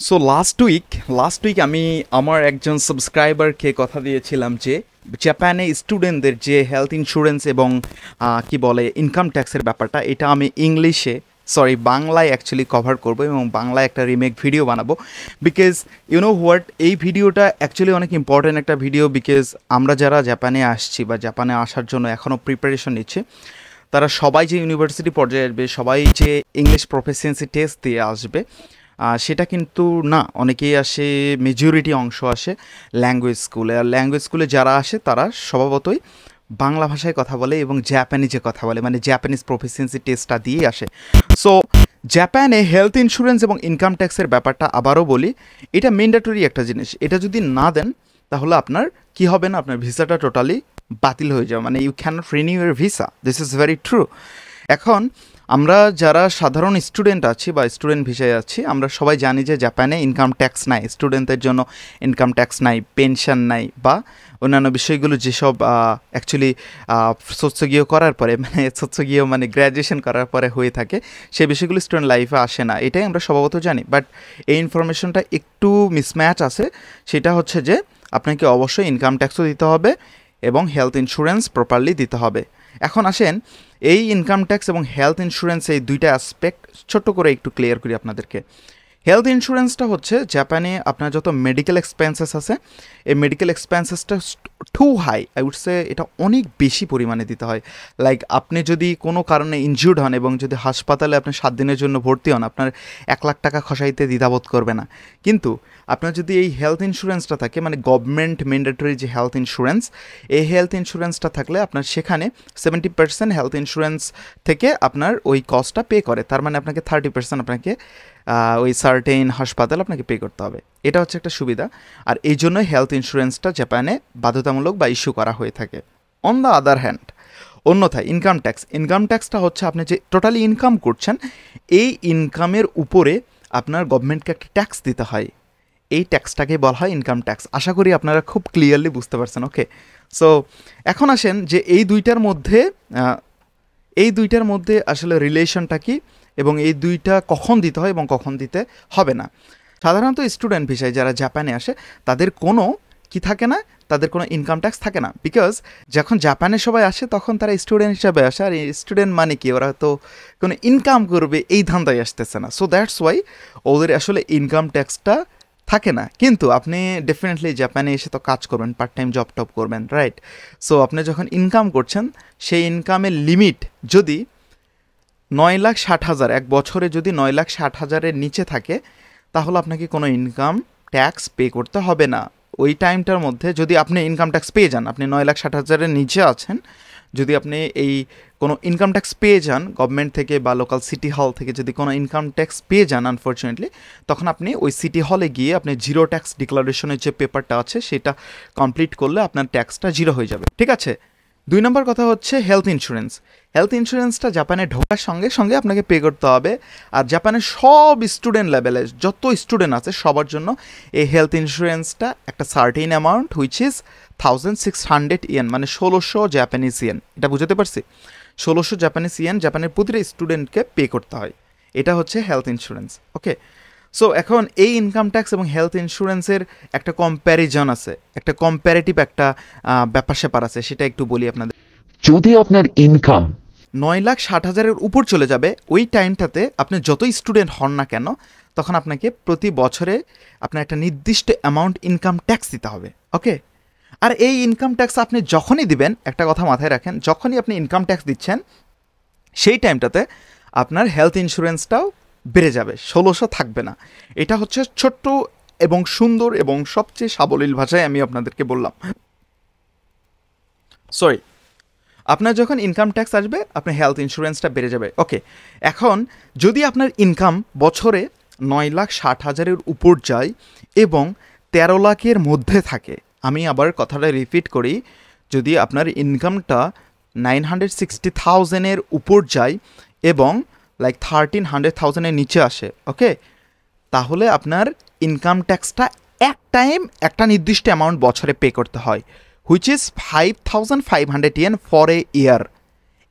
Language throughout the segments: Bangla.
সো লাস্ট উইক আমি আমার একজন সাবস্ক্রাইবারকে কথা দিয়েছিলাম যে জাপানে স্টুডেন্টদের যে হেলথ ইন্স্যুরেন্স এবং কি বলে ইনকাম ট্যাক্সের ব্যাপারটা এটা আমি বাংলায় অ্যাকচুয়ালি কভার করবো এবং বাংলায় একটা রিমেক ভিডিও বানাবো বিকজ হোয়াট এই ভিডিওটা অ্যাকচুয়ালি অনেক ইম্পর্ট্যান্ট একটা ভিডিও বিকজ আমরা যারা জাপানে আসছি বা জাপানে আসার জন্য এখনও প্রিপারেশন নিচ্ছি তারা সবাই যে ইউনিভার্সিটি পর্যায়ে আসবে, সবাই যে ইংলিশ প্রফিসিয়েন্সি টেস্ট দিয়ে আসবে সেটা কিন্তু না। অনেকেই আসে, মেজরিটি অংশ আসে ল্যাঙ্গুয়েজ স্কুলে। আর ল্যাঙ্গুয়েজ স্কুলে যারা আসে তারা স্বভাবতই বাংলা ভাষায় কথা বলে এবং জাপানিজে কথা বলে, মানে জাপানিজ প্রফিসিয়েন্সি টেস্টটা দিয়েই আসে। সো জাপানে হেলথ ইন্স্যুরেন্স এবং ইনকাম ট্যাক্সের ব্যাপারটা আবারও বলি, এটা ম্যান্ডেটরি একটা জিনিস। এটা যদি না দেন তাহলে আপনার কি হবে না, আপনার ভিসাটা টোটালি বাতিল হয়ে যাবে, মানে you can't renew your visa. This is very true. এখন আমরা যারা সাধারণ স্টুডেন্ট আছি বা স্টুডেন্ট ভিসায় আছি, আমরা সবাই জানি যে জাপানে ইনকাম ট্যাক্স নাই, স্টুডেন্টদের জন্য ইনকাম ট্যাক্স নাই, পেনশন নাই বা অন্যান্য বিষয়গুলো যেসব অ্যাকচুয়ালি সোৎসগীয় করার পরে, মানে সোৎসগীয় মানে গ্র্যাজুয়েশন করার পরে হয়ে থাকে, সেই বিষয়গুলো স্টুডেন্ট লাইফে আসে না, এটাই আমরা স্বভাবত জানি। বাট এই ইনফরমেশনটা একটু মিসম্যাচ আছে। সেটা হচ্ছে যে আপনাকে অবশ্যই ইনকাম ট্যাক্সও দিতে হবে এবং হেলথ ইন্স্যুরেন্স প্রপারলি দিতে হবে। এখন আসেন, এই ইনকাম ট্যাক্স এবং হেলথ ইন্স্যুরেন্স এই দুইটা অ্যাসপেক্ট ছোট্ট করে একটু ক্লিয়ার করি আপনাদেরকে। হেলথ ইন্স্যুরেন্সটা হচ্ছে জাপানে আপনার যত মেডিকেল এক্সপেন্সেস আছে, এই মেডিকেল এক্সপেন্সেসটা too high, I would say এটা অনেক বেশি পরিমাণে দিতে হয়। লাইক আপনি যদি কোনো কারণে ইনজিউর্ড হন এবং যদি হাসপাতালে আপনি 7 দিনের জন্য ভর্তি হন, আপনার 1 লাখ টাকা খসাইতে দ্বিধাবোধ করবে না। কিন্তু আপনার যদি এই হেলথ ইন্স্যুরেন্সটা থাকে, মানে গভর্নমেন্ট ম্যান্ডেটরি যে হেলথ ইন্স্যুরেন্স, এই হেলথ ইন্স্যুরেন্সটা থাকলে আপনার সেখানে 70% হেলথ ইন্স্যুরেন্স থেকে আপনার ওই কস্টটা পে করে। তার মানে আপনাকে 30% আপনাকে ওই সার্টেইন হাসপাতাল আপনাকে পে করতে হবে। এটা হচ্ছে একটা সুবিধা। আর এই জন্যই হেলথ ইন্স্যুরেন্সটা জাপানে বাধ্যতামূলক বা ইস্যু করা হয়ে থাকে। অন দ্য আদার হ্যান্ড, অন্যথায় ইনকাম ট্যাক্সটা হচ্ছে আপনি যে টোটালি ইনকাম করছেন, এই ইনকামের উপরে আপনার গভর্নমেন্টকে একটা ট্যাক্স দিতে হয়। এই ট্যাক্সটাকে বলা হয় ইনকাম ট্যাক্স। আশা করি আপনারা খুব ক্লিয়ারলি বুঝতে পারছেন। ওকে, সো এখন আসেন যে এই দুইটার মধ্যে আসলে রিলেশনটা কি এবং এই দুইটা কখন দিতে হয় এবং কখন দিতে হবে না। সাধারণত স্টুডেন্ট ভিসায় যারা জাপানে আসে তাদের কোনো কি থাকে না, তাদের কোনো ইনকাম ট্যাক্স থাকে না। বিকজ যখন জাপানে সবাই আসে তখন তারা স্টুডেন্ট হিসাবে আসে, আর স্টুডেন্ট মানে কি, ওরা তো কোনো ইনকাম করবে এই ধান্দায় আসতেছে না। সো দ্যাটস ওয়াই ওদের আসলে ইনকাম ট্যাক্সটা থাকে না। কিন্তু আপনি ডেফিনেটলি জাপানে এসে তো কাজ করবেন, পার্ট টাইম জব টব করবেন, রাইট? সো আপনি যখন ইনকাম করছেন, সেই ইনকামের লিমিট যদি 9,60,000, এক বছরে যদি 9,60,000-এর নিচে থাকে, তাহলে আপনাকে কোনো ইনকাম ট্যাক্স পে করতে হবে না। ওই টাইমটার মধ্যে যদি আপনি ইনকাম ট্যাক্স পেয়ে যান, আপনি 9,60,000-এর নিচে আছেন, যদি আপনি এই কোনো ইনকাম ট্যাক্স পেয়ে যান গভর্নমেন্ট থেকে বা লোকাল সিটি হল থেকে, যদি কোনো ইনকাম ট্যাক্স পেয়ে যান আনফর্চুনেটলি, তখন আপনি ওই সিটি হলে গিয়ে আপনি জিরো ট্যাক্স ডিক্লারেশনের যে পেপারটা আছে সেটা কমপ্লিট করলে আপনার ট্যাক্সটা জিরো হয়ে যাবে। ঠিক আছে? 2 নম্বর কথা হচ্ছে হেলথ ইন্স্যুরেন্স। হেলথ ইন্স্যুরেন্সটা জাপানে ঢোকার সঙ্গে সঙ্গে আপনাকে পে করতে হবে। আর জাপানের সব স্টুডেন্ট লেভেলে যত স্টুডেন্ট আছে সবার জন্য এই হেলথ ইন্স্যুরেন্সটা একটা certain amount, which is 1,600 yen, মানে 1600 জাপানিজ ইয়েন। এটা বুঝতে পারছি? 1600 জাপানিজ ইয়েন জাপানের প্রতিটা স্টুডেন্টকে পে করতে হয়। এটা হচ্ছে হেলথ ইন্স্যুরেন্স। ওকে, সো এখন এই ইনকাম ট্যাক্স এবং হেলথ ইন্স্যুরেন্সের একটা কম্প্যারিজন আছে, একটা কম্প্যারেটিভ একটা ব্যাপার স্যাপার আছে, সেটা একটু বলি আপনাদের। যদি আপনার ইনকাম 9,60,000-এর উপর চলে যাবে, ওই টাইমটাতে আপনি যতই স্টুডেন্ট হন না কেন, তখন আপনাকে প্রতি বছরে আপনার একটা নির্দিষ্ট অ্যামাউন্ট ইনকাম ট্যাক্স দিতে হবে। ওকে, আর এই ইনকাম ট্যাক্স আপনি যখনই দিবেন, একটা কথা মাথায় রাখেন, যখনই আপনি ইনকাম ট্যাক্স দিচ্ছেন সেই টাইমটাতে আপনার হেলথ ইন্স্যুরেন্সটাও বেড়ে যাবে, 1600 থাকবে না। এটা হচ্ছে ছোট্ট এবং সুন্দর এবং সবচেয়ে সাবলীল ভাষায় আমি আপনাদেরকে বললাম। সরি, আপনার যখন ইনকাম ট্যাক্স আসবে আপনার হেলথ ইন্স্যুরেন্সটা বেড়ে যাবে। ওকে, এখন যদি আপনার ইনকাম বছরে 9,60,000-এর উপর যায় এবং 13 লাখের মধ্যে থাকে, আমি আবার কথাটা রিপিট করি, যদি আপনার ইনকামটা 960,000-এর উপর যায় এবং 1,300,000-এর নিচে আসে, ওকে, তাহলে আপনার ইনকাম ট্যাক্সটা একটা নির্দিষ্ট অ্যামাউন্ট বছরে পে করতে হয়, which is 5,500 yen for a year.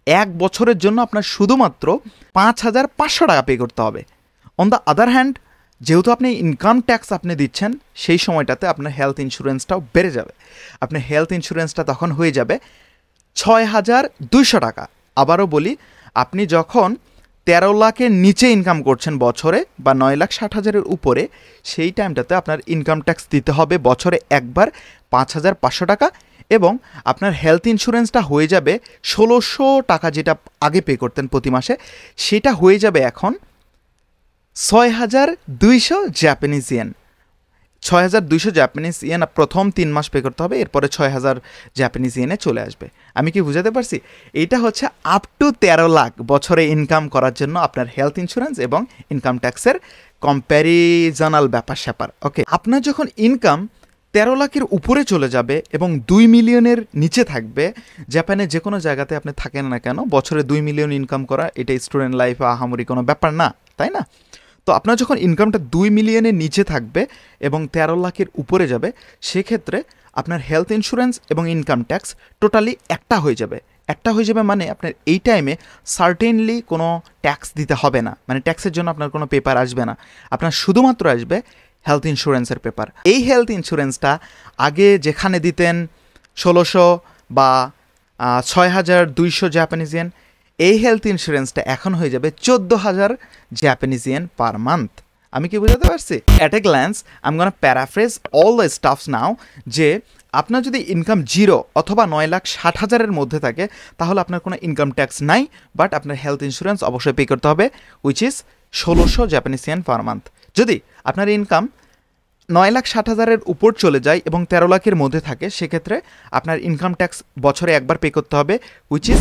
এক বছরের জন্য আপনার শুধুমাত্র 5,500 টাকা পে করতে হবে। অন দ্য আদার হ্যান্ড, যেহেতু আপনি ইনকাম ট্যাক্স আপনি দিচ্ছেন, সেই সময়টাতে আপনার হেলথ ইন্স্যুরেন্সটাও বেড়ে যাবে। আপনার হেলথ ইন্স্যুরেন্সটা তখন হয়ে যাবে 6,200 টাকা। আবারও বলি, আপনি যখন 13 লাখের নিচে ইনকাম করছেন বছরে, বা 9,60,000-এর উপরে, সেই টাইমটাতে আপনার ইনকাম ট্যাক্স দিতে হবে বছরে একবার 5,500 টাকা, এবং আপনার হেলথ ইন্স্যুরেন্সটা হয়ে যাবে 1,600 টাকা, যেটা আগে পে করতেন প্রতি মাসে, সেটা হয়ে যাবে এখন 6,200 জাপানিজ ইয়েন। 6,200 জাপানিজ ইয়েন প্রথম 3 মাস পে করতে হবে, এরপরে 6,000 জাপানিজ ইয়েনে চলে আসবে। আমি কি বুঝাতে পারছি? এইটা হচ্ছে আপ টু 13 লাখ বছরে ইনকাম করার জন্য আপনার হেলথ ইন্স্যুরেন্স এবং ইনকাম ট্যাক্সের কম্প্যারিজনাল ব্যাপার স্যাপার। ওকে, আপনার যখন ইনকাম 13 লাখের উপরে চলে যাবে এবং 2 মিলিয়নের নিচে থাকবে, জাপানে যে কোনো জায়গাতে আপনি থাকেন না কেন, বছরে 2 মিলিয়ন ইনকাম করা এটা স্টুডেন্ট লাইফে আহামরি কোনো ব্যাপার না, তাই না? তো আপনার যখন ইনকামটা 2 মিলিয়নের নিচে থাকবে এবং 13 লাখের উপরে যাবে, সেক্ষেত্রে আপনার হেলথ ইন্স্যুরেন্স এবং ইনকাম ট্যাক্স টোটালি একটা হয়ে যাবে। একটা হয়ে যাবে মানে আপনার এই টাইমে সার্টেনলি কোনো ট্যাক্স দিতে হবে না, মানে ট্যাক্সের জন্য আপনার কোনো পেপার আসবে না, আপনার শুধুমাত্র আসবে হেলথ ইন্স্যুরেন্সের পেপার। এই হেলথ ইন্স্যুরেন্সটা আগে যেখানে দিতেন 1,600 বা 6,200 জাপানিজ ইয়েন, এই হেলথ ইন্স্যুরেন্সটা এখন হয়ে যাবে 14,000 জাপানিজ ইয়েন পার মান্থ। আমি কি বুঝাতে পারছি? At a glance I am gonna paraphrase all the stuffs now, যে আপনার যদি ইনকাম 0 অথবা 9,60,000-এর মধ্যে থাকে, তাহলে আপনার কোনো ইনকাম ট্যাক্স নাই, বাট আপনার হেলথ ইন্স্যুরেন্স অবশ্যই পে করতে হবে, which is 1,600 Japanese yen per month. যদি আপনার ইনকাম 9,60,000-এর উপর চলে যায় এবং 13 লাখের মধ্যে থাকে, সেক্ষেত্রে আপনার ইনকাম ট্যাক্স বছরে একবার পে করতে হবে, উইচ ইজ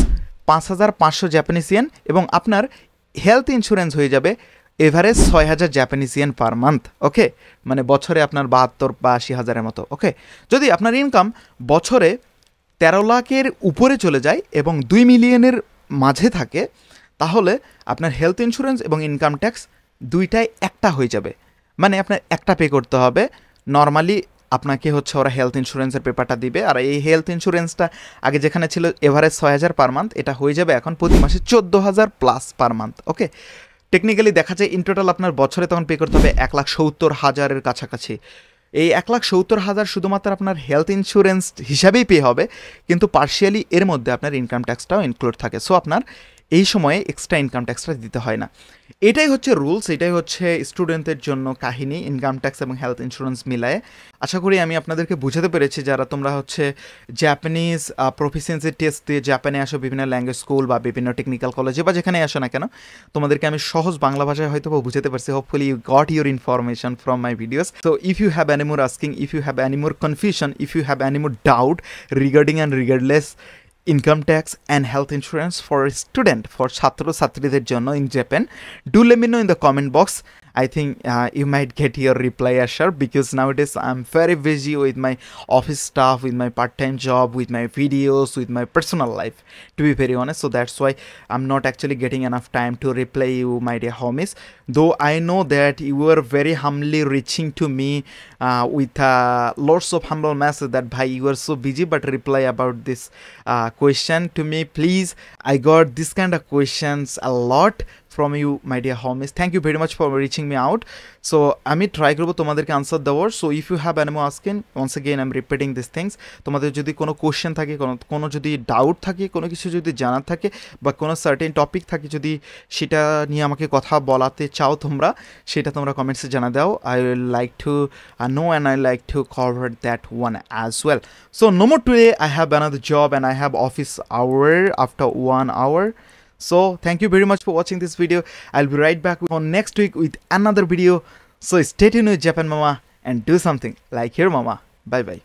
5,500 জাপানিজ ইয়েন, এবং আপনার হেলথ ইন্স্যুরেন্স হয়ে যাবে average 6,000 Japanese yen per month. Okay, মানে বছরে আপনার 72 বা 80,000-এর মতো। ওকে, যদি আপনার ইনকাম বছরে 13 লাখের উপরে চলে যায় এবং 2 মিলিয়নের মাঝে থাকে, তাহলে আপনার হেলথ ইন্স্যুরেন্স এবং ইনকাম ট্যাক্স দুইটাই একটা হয়ে যাবে, মানে আপনার একটা পে করতে হবে। নর্মালি আপনাকে হচ্ছে ওরা হেলথ ইন্স্যুরেন্সের পেপারটা দিবে, আর এই হেলথ ইন্স্যুরেন্সটা আগে যেখানে ছিল এভারেজ 6,000 পার মান্থ, এটা হয়ে যাবে এখন প্রতি মাসে 14,000 প্লাস পার মান্থ। ওকে, টেকনিক্যালি দেখা যায় ইন টোটাল আপনার বছরে তখন পে করতে হবে 1,70,000-এর কাছাকাছি। এই 1,70,000 শুধুমাত্র আপনার হেলথ ইন্স্যুরেন্স হিসাবেই পে হবে, কিন্তু পার্শিয়ালি এর মধ্যে আপনার ইনকাম ট্যাক্সটাও ইনক্লুড থাকে, সো আপনার এই সময়ে এক্সট্রা ইনকাম ট্যাক্সটা দিতে হয় না। এটাই হচ্ছে রুলস, এটাই হচ্ছে স্টুডেন্টদের জন্য কাহিনী, ইনকাম ট্যাক্স এবং হেলথ ইন্স্যুরেন্স মিলায়ে। আশা করি আমি আপনাদেরকে বুঝাতে পেরেছি, যারা তোমরা হচ্ছে জাপানিজ প্রফিসিয়েন্সি টেস্ট দিয়ে জাপানে আসো, বিভিন্ন ল্যাঙ্গুয়েজ স্কুল বা বিভিন্ন টেকনিক্যাল কলেজে বা যেখানে আসো না কেন, তোমাদেরকে আমি সহজ বাংলা ভাষায় হয়তো বুঝাতে পারছি। Hopefully you got your information from my videos. So if you have any more asking, if you have any more confusion, if you have any more doubt regarding and regardless income tax and health insurance for a student, for ছাত্র ছাত্রীদের জন্য in Japan, do let me know in the comment box. I think you might get your reply assured, because nowadays I'm very busy with my office stuff, with my part-time job, with my videos, with my personal life, to be very honest. So that's why I'm not actually getting enough time to reply you, my dear homies. Though I know that you are very humbly reaching to me with lots of humble message that bhai you are so busy, but reply about this question to me please. I got this kind of questions a lot from you, my dear homies. Thank you very much for reaching me out. So আমি ট্রাই করবো তোমাদেরকে আনসার দেওয়ার। So if you have any more asking, once again I am repeating this things. তোমাদের যদি কোনো কোশ্চেন থাকে, কোনো যদি ডাউট থাকে, কোনো কিছু যদি জানার থাকে, বা কোনো সার্টেন টপিক থাকে, যদি সেটা নিয়ে আমাকে কথা বলাতে চাও তোমরা, সেটা তোমরা কমেন্টসে জানা দাও। I will like to know and I like to cover that one as well. So no more today, I have another job and I have office hour after 1 hour. So thank you very much for watching this video. I'll be right back on next week with another video. So stay tuned with Japan Mama and do something like your mama. Bye bye.